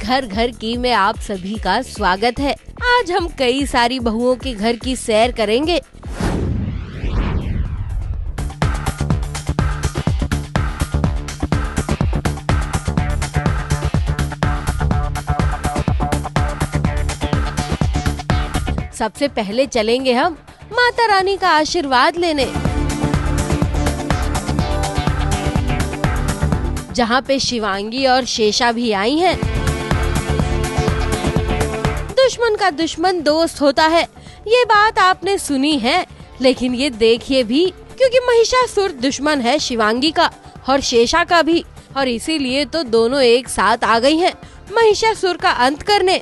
घर घर की में आप सभी का स्वागत है। आज हम कई सारी बहुओं के घर की सैर करेंगे। सबसे पहले चलेंगे हम माता रानी का आशीर्वाद लेने, जहाँ पे शिवांगी और शेषा भी आई हैं। दुश्मन का दुश्मन दोस्त होता है, ये बात आपने सुनी है, लेकिन ये देखिए भी, क्योंकि महिषासुर दुश्मन है शिवांगी का और शेषा का भी, और इसीलिए तो दोनों एक साथ आ गई हैं महिषासुर का अंत करने।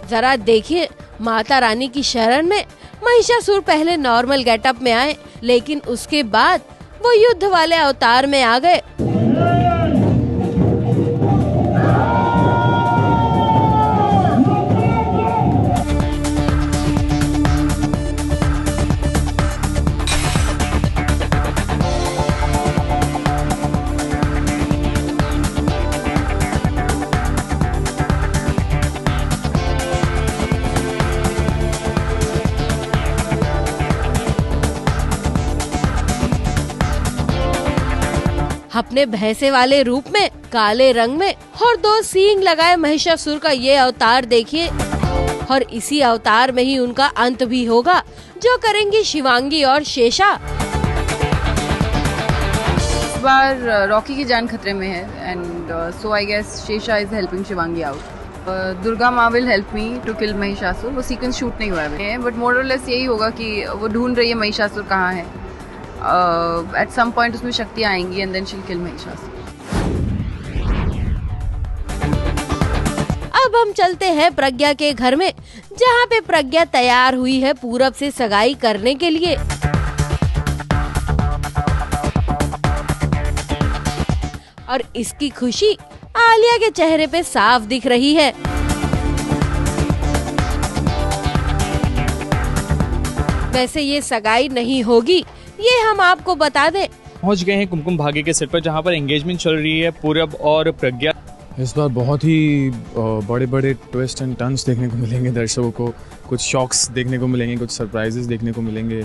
जरा देखिए, माता रानी की शरण में महिषासुर पहले नॉर्मल गेटअप में आए, लेकिन उसके बाद वो युद्ध वाले अवतार में आ गए। अपने भैंसे वाले रूप में, काले रंग में और 2 सींग लगाए महिषासुर का ये अवतार देखिए, और इसी अवतार में ही उनका अंत भी होगा, जो करेंगी शिवांगी और शेषा। इस बार रॉकी की जान खतरे में है and so I guess Shesha is helping Shivangi out. Durga Maa will help me to kill Mahishasura. वो सीक्वेंस शूट नहीं हुआ है, बट मोरलेस यही होगा कि वो ढूंढ रही है महिषासुर कहाँ है। At some point उसमें शक्ति आएंगी and then she'll kill Mahishasura. अब हम चलते हैं प्रज्ञा के घर में, जहाँ पे प्रज्ञा तैयार हुई है पूरब से सगाई करने के लिए। और इसकी खुशी आलिया के चेहरे पे साफ दिख रही है। वैसे ये सगाई नहीं होगी, ये हम आपको बता दें। पहुंच गए हैं कुमकुम भाग्य के सेट पर, जहां पर एंगेजमेंट चल रही है पूरब और प्रज्ञा। इस बार बहुत ही बड़े बड़े ट्विस्ट एंड टर्न्स देखने को मिलेंगे दर्शकों को। कुछ शॉक्स देखने को मिलेंगे, कुछ सरप्राइजेस देखने को मिलेंगे।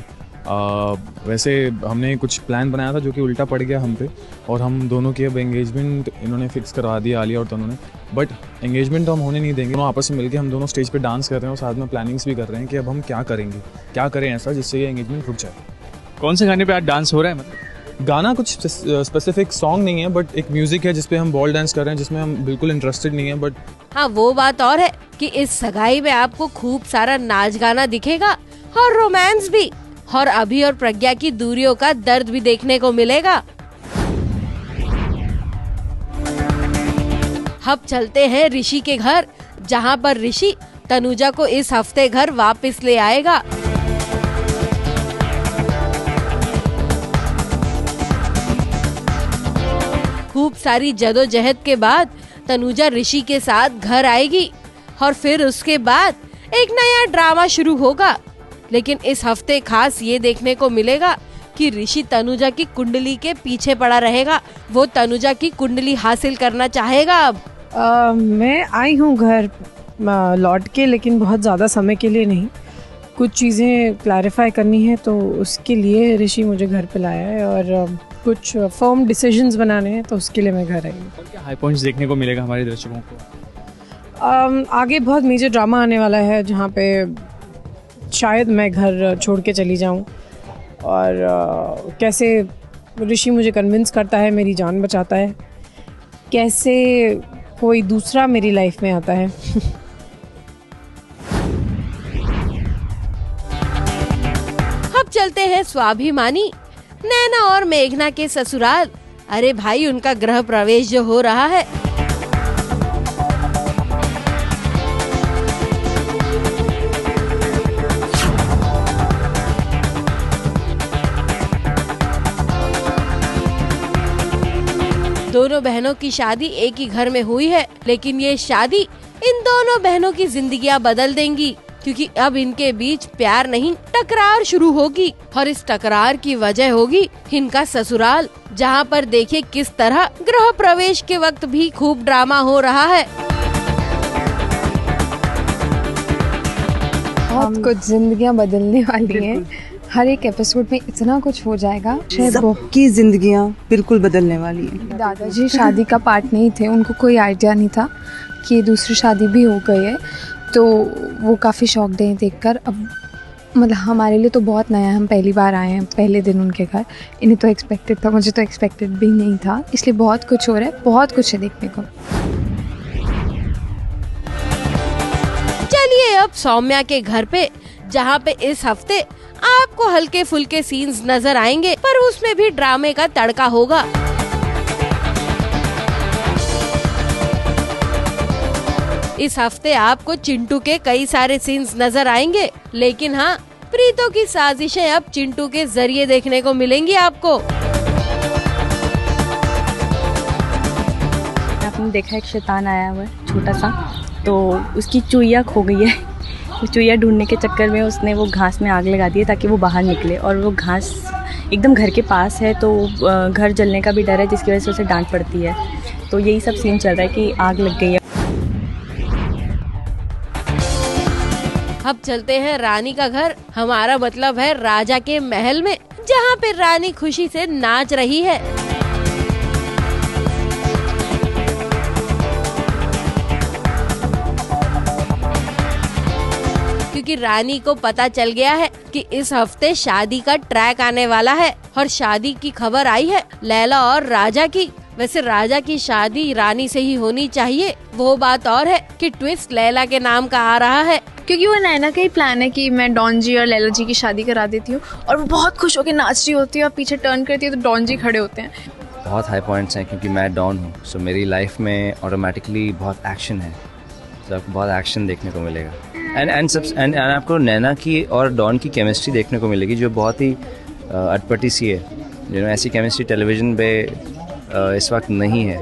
वैसे हमने कुछ प्लान बनाया था जो कि उल्टा पड़ गया हम पे, और हम दोनों की अब एंगेजमेंट इन्होंने फिक्स करवा दिया, आलिया और तनु ने। बट एंगेजमेंट तो हम होने नहीं देंगे। दोनों आपस में मिलकर हम दोनों स्टेज पे डांस कर रहे हैं और साथ में प्लानिंग्स भी कर रहे हैं कि अब हम क्या करेंगे, क्या करें ऐसा जिससे ये एंगेजमेंट रुक जाए। कौन से गाने पे आज डांस हो रहा है? मतलब गाना कुछ स्पेसिफिक सॉन्ग नहीं है, बट एक म्यूजिक है जिसपे हम बॉल डांस कर रहे हैं, जिसमें हम बिल्कुल इंटरेस्टेड नहीं है। बट हाँ, वो बात और है कि इस सगाई में आपको खूब सारा नाच गाना दिखेगा और रोमांस भी, और अभी और प्रज्ञा की दूरियों का दर्द भी देखने को मिलेगा। अब चलते हैं ऋषि के घर, जहाँ पर ऋषि तनुजा को इस हफ्ते घर वापस ले आएगा। खूब सारी जदोजहद के बाद तनुजा ऋषि के साथ घर आएगी, और फिर उसके बाद एक नया ड्रामा शुरू होगा। लेकिन इस हफ्ते खास ये देखने को मिलेगा कि ऋषि तनुजा की कुंडली के पीछे पड़ा रहेगा। वो तनुजा की कुंडली हासिल करना चाहेगा। अब मैं आई हूँ घर लौट के, लेकिन बहुत ज़्यादा समय के लिए नहीं। कुछ चीज़ें क्लैरिफाई करनी है, तो उसके लिए ऋषि मुझे घर पे लाया है, और कुछ फर्म डिसीजंस बनाने हैं, तो उसके लिए मैं घर आई हूँ। क्या हाई पॉइंट्स देखने को मिलेगा हमारे दर्शकों को? आगे बहुत मेजर ड्रामा आने वाला है, जहाँ पे शायद मैं घर छोड़ के चली जाऊँ, और कैसे ऋषि मुझे कन्विंस करता है, मेरी जान बचाता है, कैसे कोई दूसरा मेरी लाइफ में आता है। अब चलते हैं स्वाभिमानी नैना और मेघना के ससुराल। अरे भाई, उनका गृह प्रवेश जो हो रहा है। दोनों बहनों की शादी एक ही घर में हुई है, लेकिन ये शादी इन दोनों बहनों की जिंदगियां बदल देंगी, क्योंकि अब इनके बीच प्यार नहीं टकरार शुरू होगी और इस टकरार की वजह होगी इनका ससुराल, जहां पर देखिए किस तरह गृह प्रवेश के वक्त भी खूब ड्रामा हो रहा है। बहुत कुछ जिंदगियां बदलने वाली हैं। हर एक एपिसोड में इतना कुछ हो जाएगा। सबकी जिंदगियां बिल्कुल बदलने वाली हैं। दादाजी शादी का पार्ट नहीं थे, उनको कोई आइडिया नहीं था कि दूसरी शादी भी हो गई है, तो वो काफ़ी शॉक्ड हैं देखकर। अब मतलब हमारे लिए तो बहुत नया है, हम पहली बार आए हैं पहले दिन उनके घर। इन्हें तो एक्सपेक्टेड था, मुझे तो एक्सपेक्टेड भी नहीं था, इसलिए बहुत कुछ हो रहा है, बहुत कुछ है देखने को। चलिए अब सौम्या के घर पे, जहाँ पे इस हफ्ते आपको हल्के फुल्के सीन्स नजर आएंगे, पर उसमें भी ड्रामे का तड़का होगा। इस हफ्ते आपको चिंटू के कई सारे सीन्स नजर आएंगे, लेकिन हाँ, प्रीतों की साजिशें अब चिंटू के जरिए देखने को मिलेंगी आपको। आपने देखा एक शैतान आया हुआ है छोटा सा, तो उसकी चुईया खो गई है। वो चुईया ढूंढने के चक्कर में उसने वो घास में आग लगा दी है ताकि वो बाहर निकले, और वो घास एकदम घर के पास है, तो घर जलने का भी डर है, जिसकी वजह से उसे डांट पड़ती है। तो यही सब सीन चल रहा है कि आग लग गई है। अब चलते हैं रानी का घर, हमारा मतलब है राजा के महल में, जहाँ पे रानी खुशी से नाच रही है। क्योंकि रानी को पता चल गया है कि इस हफ्ते शादी का ट्रैक आने वाला है और शादी की खबर आई है लैला और राजा की। वैसे राजा की शादी रानी से ही होनी चाहिए, वो बात और है कि ट्विस्ट लैला के नाम का आ रहा है, क्योंकि वो नैना का ही प्लान है कि मैं डॉन जी और लैला जी की शादी करा देती हूँ, और वो बहुत खुश होकर नाच रही होती है और पीछे टर्न करती है तो डॉन जी खड़े होते हैं। बहुत हाई पॉइंट्स हैं क्योंकि मैं डॉन हूँ, सो मेरी लाइफ में ऑटोमेटिकली बहुत एक्शन है, तो आपको बहुत एक्शन देखने को मिलेगा। एंड आपको नैना की और डॉन की केमिस्ट्री देखने को मिलेगी, जो बहुत ही अटपटी सी है। ऐसी केमिस्ट्री टेलीविज़न पे इस वक्त नहीं है।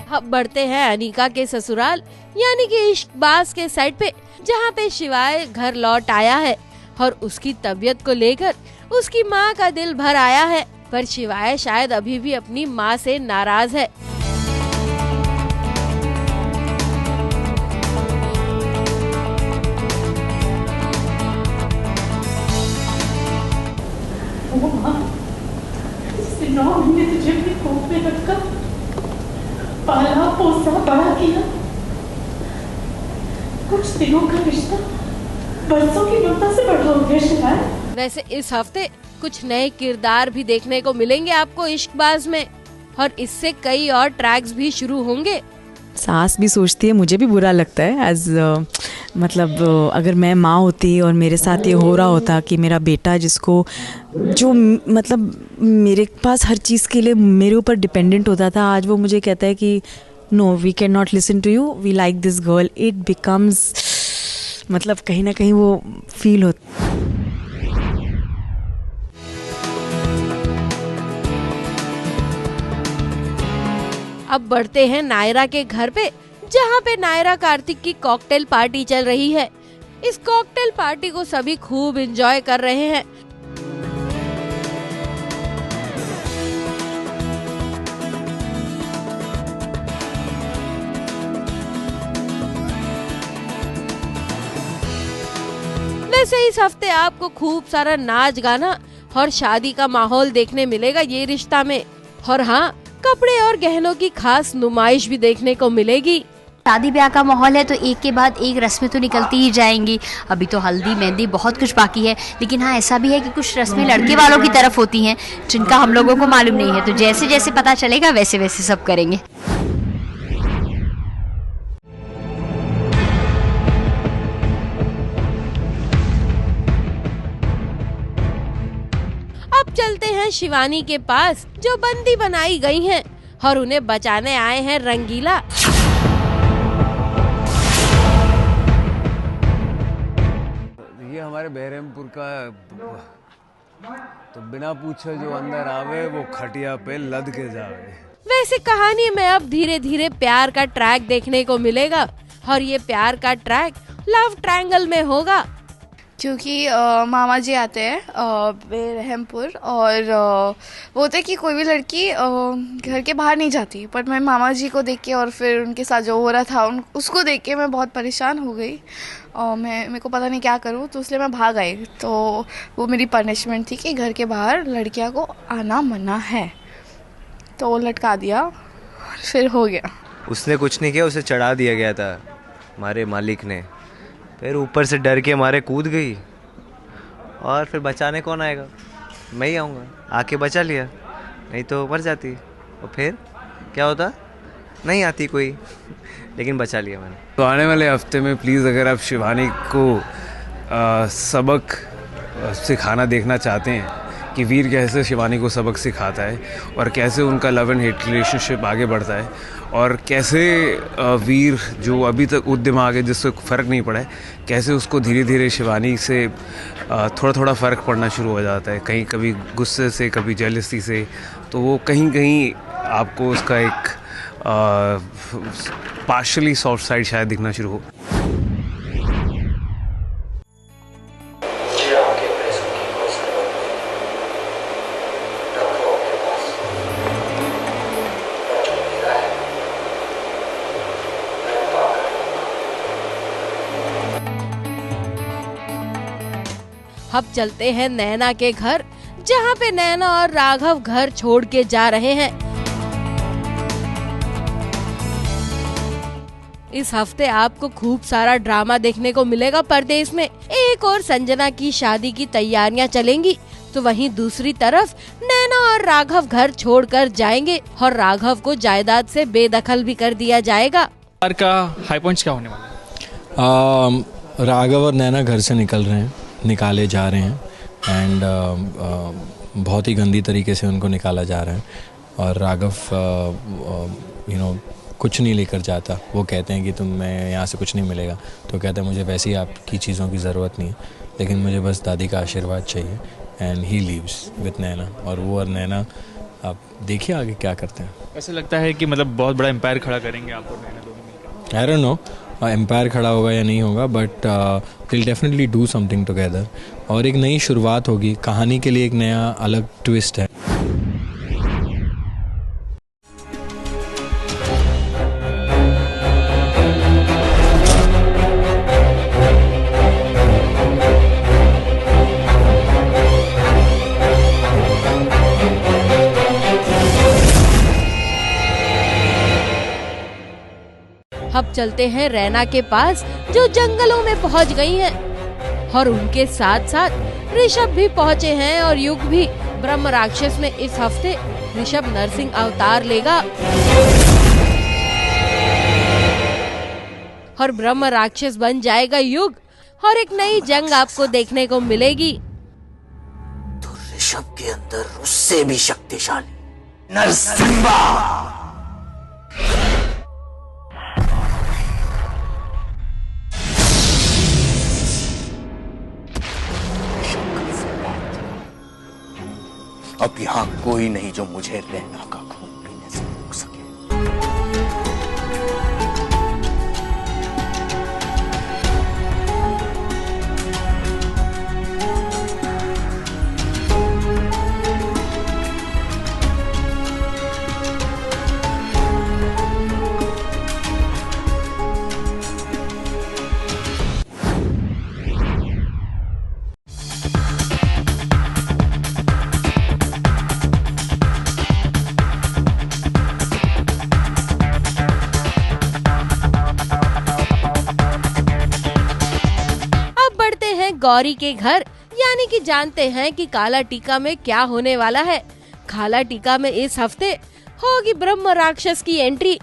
अब बढ़ते हैं अनीका के ससुराल यानी कि इश्कबाज के सेट पे, जहाँ पे शिवाय घर लौट आया है और उसकी तबीयत को लेकर उसकी माँ का दिल भर आया है, पर शिवाय शायद अभी भी अपनी माँ से नाराज है। हमने तुझे अपनी कोख में रखा, पाला पोसा बड़ा किया, कुछ दिनों का रिश्ता बरसों की ममता से बड़ा हो गया शिवाय। वैसे इस हफ्ते कुछ नए किरदार भी देखने को मिलेंगे आपको इश्कबाज में, और इससे कई और ट्रैक्स भी शुरू होंगे। सास भी सोचती है, मुझे भी बुरा लगता है एज मतलब अगर मैं माँ होती और मेरे साथ ये हो रहा होता कि मेरा बेटा जिसको जो मतलब मेरे पास हर चीज़ के लिए मेरे ऊपर डिपेंडेंट होता था, आज वो मुझे कहता है कि no we can not listen to you, we like this girl, it becomes मतलब कहीं ना कहीं वो फील होता। अब बढ़ते हैं नायरा के घर पे, जहाँ पे नायरा कार्तिक की कॉकटेल पार्टी चल रही है। इस कॉकटेल पार्टी को सभी खूब एंजॉय कर रहे हैं। वैसे इस हफ्ते आपको खूब सारा नाच गाना और शादी का माहौल देखने मिलेगा ये रिश्ता में, और हाँ, कपड़े और गहनों की खास नुमाइश भी देखने को मिलेगी। शादी ब्याह का माहौल है तो एक के बाद एक रस्में तो निकलती ही जाएंगी। अभी तो हल्दी मेहंदी बहुत कुछ बाकी है, लेकिन हाँ ऐसा भी है कि कुछ रस्में लड़के वालों की तरफ होती हैं जिनका हम लोगों को मालूम नहीं है, तो जैसे जैसे पता चलेगा वैसे वैसे सब करेंगे। अब चलते हैं शिवानी के पास, जो बंदी बनाई गई हैं और उन्हें बचाने आए हैं रंगीला। ये हमारे बहरमपुर का तो बिना पूछे जो अंदर आवे वो खटिया पे लद के जावे। वैसे कहानी में अब धीरे धीरे प्यार का ट्रैक देखने को मिलेगा और ये प्यार का ट्रैक लव ट्रायंगल में होगा, क्योंकि मामा जी आते हैं बेरहमपुर और बोलते कि कोई भी लड़की घर के बाहर नहीं जाती, पर मैं मामा जी को देख के और फिर उनके साथ जो हो रहा था उसको देख के मैं बहुत परेशान हो गई और मेरे को पता नहीं क्या करूँ, तो इसलिए मैं भाग आई। तो वो मेरी पनिशमेंट थी कि घर के बाहर लड़कियां को आना मना है, तो वो लटका दिया और फिर हो गया। उसने कुछ नहीं किया, उसे चढ़ा दिया गया था हमारे मालिक ने, फिर ऊपर से डर के हमारे कूद गई और फिर बचाने कौन आएगा, मैं ही आऊँगा, आके बचा लिया, नहीं तो मर जाती और फिर क्या होता, नहीं आती कोई, लेकिन बचा लिया मैंने। तो आने वाले हफ्ते में प्लीज़ अगर आप शिवानी को सबक सिखाना देखना चाहते हैं कि वीर कैसे शिवानी को सबक सिखाता है और कैसे उनका लव एंड हेट रिलेशनशिप आगे बढ़ता है और कैसे वीर जो अभी तक उद्यम आगे जिससे फ़र्क नहीं पड़ा है, कैसे उसको धीरे धीरे शिवानी से थोड़ा थोड़ा फ़र्क पड़ना शुरू हो जाता है, कहीं कभी गुस्से से कभी जेलसी से, तो वो कहीं कहीं आपको उसका एक पार्शली सॉफ्ट साइड शायद दिखना शुरू हो। अब चलते हैं नैना के घर, जहाँ पे नैना और राघव घर छोड़ के जा रहे हैं। इस हफ्ते आपको खूब सारा ड्रामा देखने को मिलेगा परदेश में। एक और संजना की शादी की तैयारियां चलेंगी, तो वहीं दूसरी तरफ नैना और राघव घर छोड़कर जाएंगे और राघव को जायदाद से बेदखल भी कर दिया जाएगा। प्यार का हाई पॉइंट्स क्या होने वाला है? राघव और नैना घर से निकाले जा रहे हैं एंड बहुत ही गंदी तरीके से उनको निकाला जा रहा है और राघव कुछ नहीं लेकर जाता। वो कहते हैं कि तुम्हें यहाँ से कुछ नहीं मिलेगा, तो कहते हैं मुझे वैसे ही आपकी चीज़ों की ज़रूरत नहीं है, लेकिन मुझे बस दादी का आशीर्वाद चाहिए। एंड ही लीव्स विथ नैना, और वो और नैना आप देखिए आगे क्या करते हैं। ऐसे लगता है कि मतलब बहुत बड़ा एम्पायर खड़ा करेंगे आप और नैना दोनों मिलकर। आई डोंट नो एम्पायर खड़ा होगा या नहीं होगा, but will definitely do something together और एक नई शुरुआत होगी। कहानी के लिए एक नया अलग ट्विस्ट है। अब चलते हैं रैना के पास, जो जंगलों में पहुंच गई हैं और उनके साथ साथ ऋषभ भी पहुंचे हैं और युग भी। ब्रह्म राक्षस में इस हफ्ते ऋषभ नरसिंह अवतार लेगा और ब्रह्म राक्षस बन जाएगा युग और एक नई जंग आपको देखने को मिलेगी। तो ऋषभ के अंदर उससे भी शक्तिशाली नरसिम्हा। अब यहाँ कोई नहीं जो मुझे रैना का खून पीने से रोक सके। गौरी के घर, यानी कि जानते हैं कि काला टीका में क्या होने वाला है। काला टीका में इस हफ्ते होगी ब्रह्म राक्षस की एंट्री,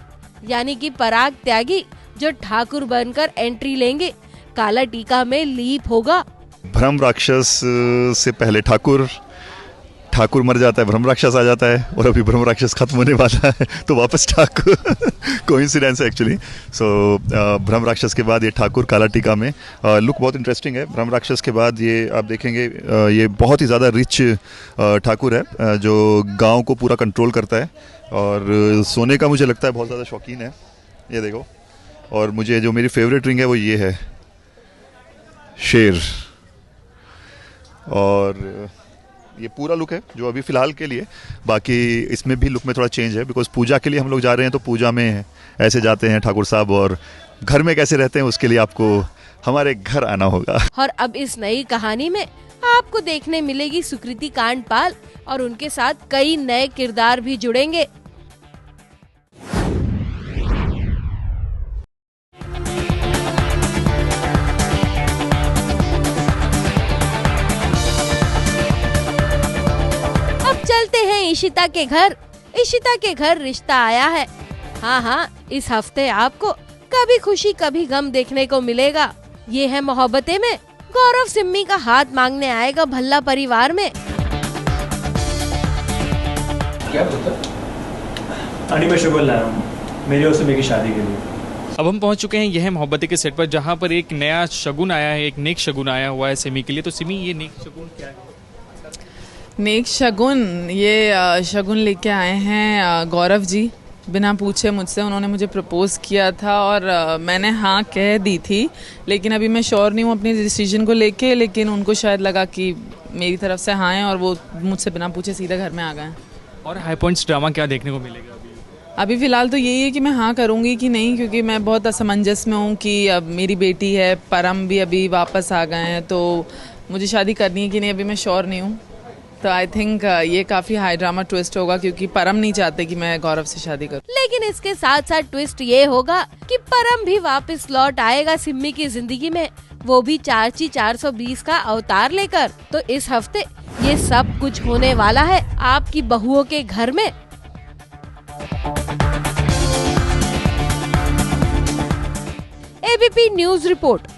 यानी कि पराग त्यागी जो ठाकुर बनकर एंट्री लेंगे। काला टीका में लीप होगा। ब्रह्म राक्षस से पहले ठाकुर, ठाकुर मर जाता है, ब्रह्म राक्षस आ जाता है, और अभी ब्रह्म राक्षस खत्म होने वाला है तो वापस ठाकुर कोइंसिडेंस है एक्चुअली। सो ब्रह्म राक्षस के बाद ये ठाकुर काला टीका में लुक बहुत इंटरेस्टिंग है। ब्रह्म राक्षस के बाद ये आप देखेंगे ये बहुत ही ज़्यादा रिच ठाकुर है जो गांव को पूरा कंट्रोल करता है, और सोने का मुझे लगता है बहुत ज़्यादा शौकीन है। ये देखो, और मुझे जो मेरी फेवरेट रिंग है वो ये है शेर, और ये पूरा लुक है जो अभी फ़िलहाल के लिए। बाकी इसमें भी लुक में थोड़ा चेंज है, बिकॉज पूजा के लिए हम लोग जा रहे हैं, तो पूजा में ऐसे जाते हैं ठाकुर साहब, और घर में कैसे रहते हैं उसके लिए आपको हमारे घर आना होगा। और अब इस नई कहानी में आपको देखने मिलेगी सुकृति कांडपाल, और उनके साथ कई नए किरदार भी जुड़ेंगे। चलते हैं इशिता के घर। इशिता के घर रिश्ता आया है। हाँ, इस हफ्ते आपको कभी खुशी कभी गम देखने को मिलेगा। ये है मोहब्बतें में गौरव सिम्मी का हाथ मांगने आएगा भल्ला परिवार में। क्या पता? मैं शगुन ला रहा हूँ मेरी और सिमी की शादी के लिए। अब हम पहुंच चुके हैं यह मोहब्बतें के सेट पर, जहां पर एक नया शगुन आया है, एक नेक शगुन आया हुआ है सिमी के लिए। तो सिमी, ये नेक शगुन क्या है? नेक शगुन, ये शगुन लेके आए हैं गौरव जी। बिना पूछे मुझसे उन्होंने मुझे प्रपोज़ किया था, और मैंने हाँ कह दी थी, लेकिन अभी मैं श्योर नहीं हूँ अपनी डिसीजन को लेके। लेकिन उनको शायद लगा कि मेरी तरफ से हाँ है, और वो मुझसे बिना पूछे सीधा घर में आ गए। और हाई पॉइंट्स ड्रामा क्या देखने को मिलेगा अभी फ़िलहाल तो यही है कि मैं हाँ करूँगी कि नहीं, क्योंकि मैं बहुत असमंजस में हूँ कि अब मेरी बेटी है, परम भी अभी वापस आ गए हैं, तो मुझे शादी करनी है कि नहीं अभी मैं श्योर नहीं हूँ। तो आई थिंक ये काफ़ी हाई ड्रामा ट्विस्ट होगा, क्योंकि परम नहीं चाहते कि मैं गौरव से शादी करूं। लेकिन इसके साथ साथ ट्विस्ट ये होगा कि परम भी वापस लौट आएगा सिम्मी की जिंदगी में, वो भी चाची 420 का अवतार लेकर। तो इस हफ्ते ये सब कुछ होने वाला है आपकी बहुओं के घर में। ABP news report.